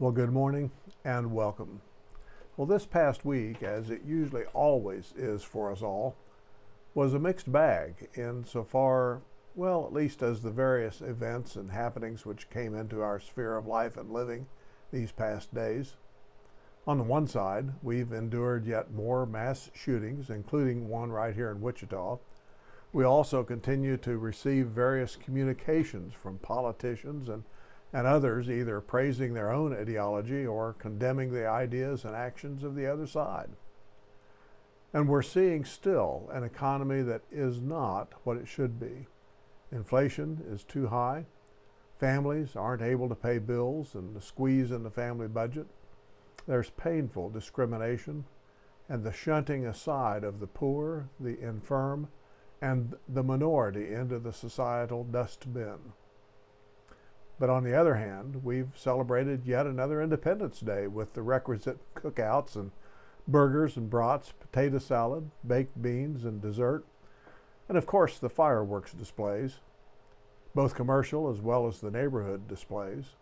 Well, good morning and welcome. Well, this past week, as it usually always is for us all, was a mixed bag insofar, well, at least as the various events and happenings which came into our sphere of life and living these past days. On the one side, we've endured yet more mass shootings, including one right here in Wichita. We also continue to receive various communications from politicians and others either praising their own ideology or condemning the ideas and actions of the other side. And we're seeing still an economy that is not what it should be. Inflation is too high. Families aren't able to pay bills and the squeeze in the family budget. There's painful discrimination and the shunting aside of the poor, the infirm, and the minority into the societal dustbin. But on the other hand, we've celebrated yet another Independence Day with the requisite cookouts and burgers and brats, potato salad, baked beans, and dessert, and of course the fireworks displays, both commercial as well as the neighborhood displays.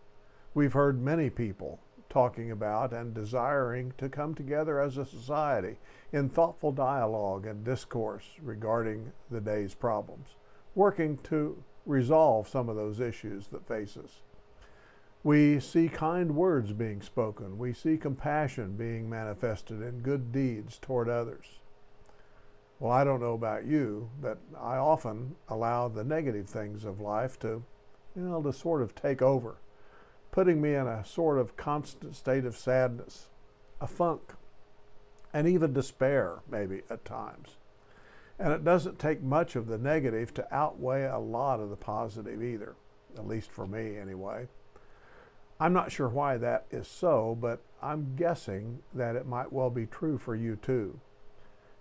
We've heard many people talking about and desiring to come together as a society in thoughtful dialogue and discourse regarding the day's problems, working to resolve some of those issues that face us. We see kind words being spoken. We see compassion being manifested in good deeds toward others. Well, I don't know about you, but I often allow the negative things of life to sort of take over, putting me in a sort of constant state of sadness, a funk, and even despair, maybe at times. And it doesn't take much of the negative to outweigh a lot of the positive either, at least for me anyway. I'm not sure why that is so, but I'm guessing that it might well be true for you too.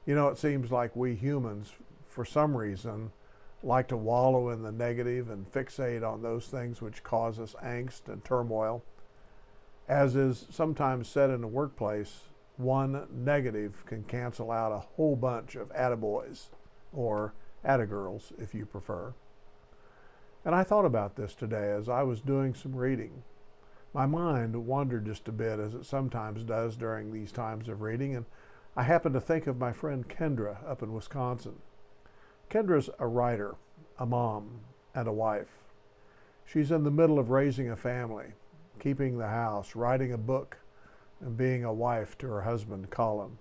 It seems like we humans, for some reason, like to wallow in the negative and fixate on those things which cause us angst and turmoil. As is sometimes said in the workplace, one negative can cancel out a whole bunch of attaboys, or attagirls if you prefer. And I thought about this today as I was doing some reading. My mind wandered just a bit, as it sometimes does during these times of reading, and I happened to think of my friend Kendra up in Wisconsin. Kendra's a writer, a mom, and a wife. She's in the middle of raising a family, keeping the house, writing a book, and being a wife to her husband, Colin.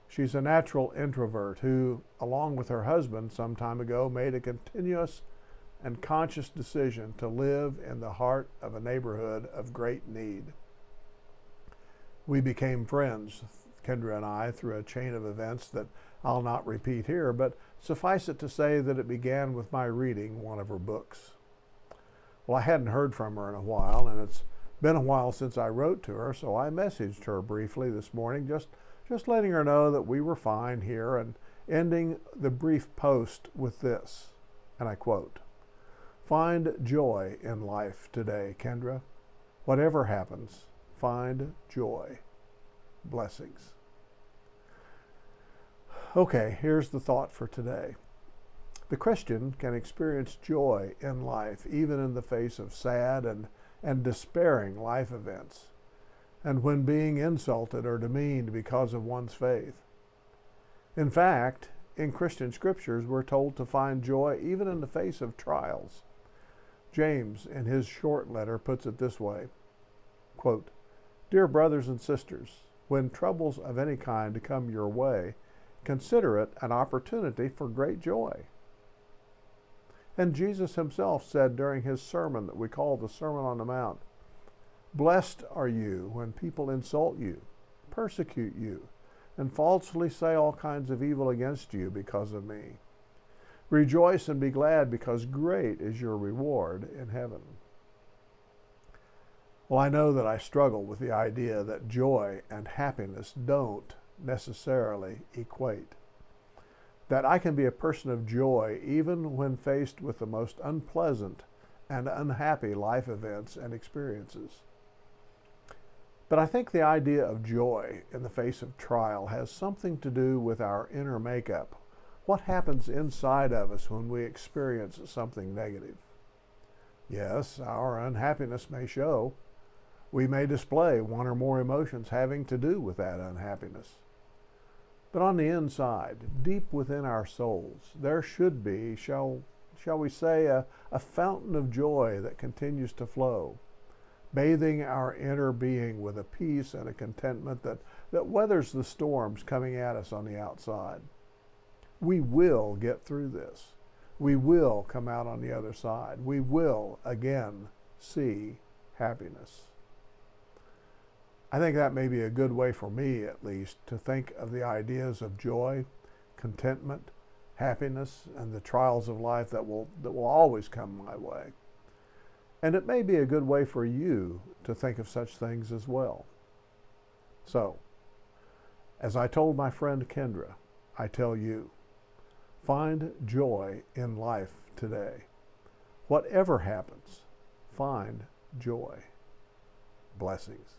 She's a natural introvert who, along with her husband some time ago, made a continuous and conscious decision to live in the heart of a neighborhood of great need. We became friends, Kendra and I, through a chain of events that I'll not repeat here, but suffice it to say that it began with my reading one of her books. Well, I hadn't heard from her in a while, and it's been a while since I wrote to her, so I messaged her briefly this morning, just letting her know that we were fine here, and ending the brief post with this, and I quote, "Find joy in life today, Kendra. Whatever happens, find joy. Blessings." Okay, here's the thought for today. The Christian can experience joy in life, even in the face of sad and despairing life events, and when being insulted or demeaned because of one's faith. In fact, in Christian scriptures, we're told to find joy even in the face of trials. James, in his short letter, puts it this way, quote, "Dear brothers and sisters, when troubles of any kind come your way, consider it an opportunity for great joy." And Jesus himself said during his sermon that we call the Sermon on the Mount, "Blessed are you when people insult you, persecute you, and falsely say all kinds of evil against you because of me. Rejoice and be glad, because great is your reward in heaven." Well, I know that I struggle with the idea that joy and happiness don't necessarily equate. That I can be a person of joy even when faced with the most unpleasant and unhappy life events and experiences. But I think the idea of joy in the face of trial has something to do with our inner makeup. What happens inside of us when we experience something negative? Yes, our unhappiness may show. We may display one or more emotions having to do with that unhappiness. But on the inside, deep within our souls, there should be, shall we say, a fountain of joy that continues to flow, bathing our inner being with a peace and a contentment that weathers the storms coming at us on the outside. We will get through this. We will come out on the other side. We will again see happiness. I think that may be a good way for me, at least, to think of the ideas of joy, contentment, happiness, and the trials of life that will always come my way. And it may be a good way for you to think of such things as well. So, as I told my friend Kendra, I tell you, find joy in life today. Whatever happens, find joy. Blessings.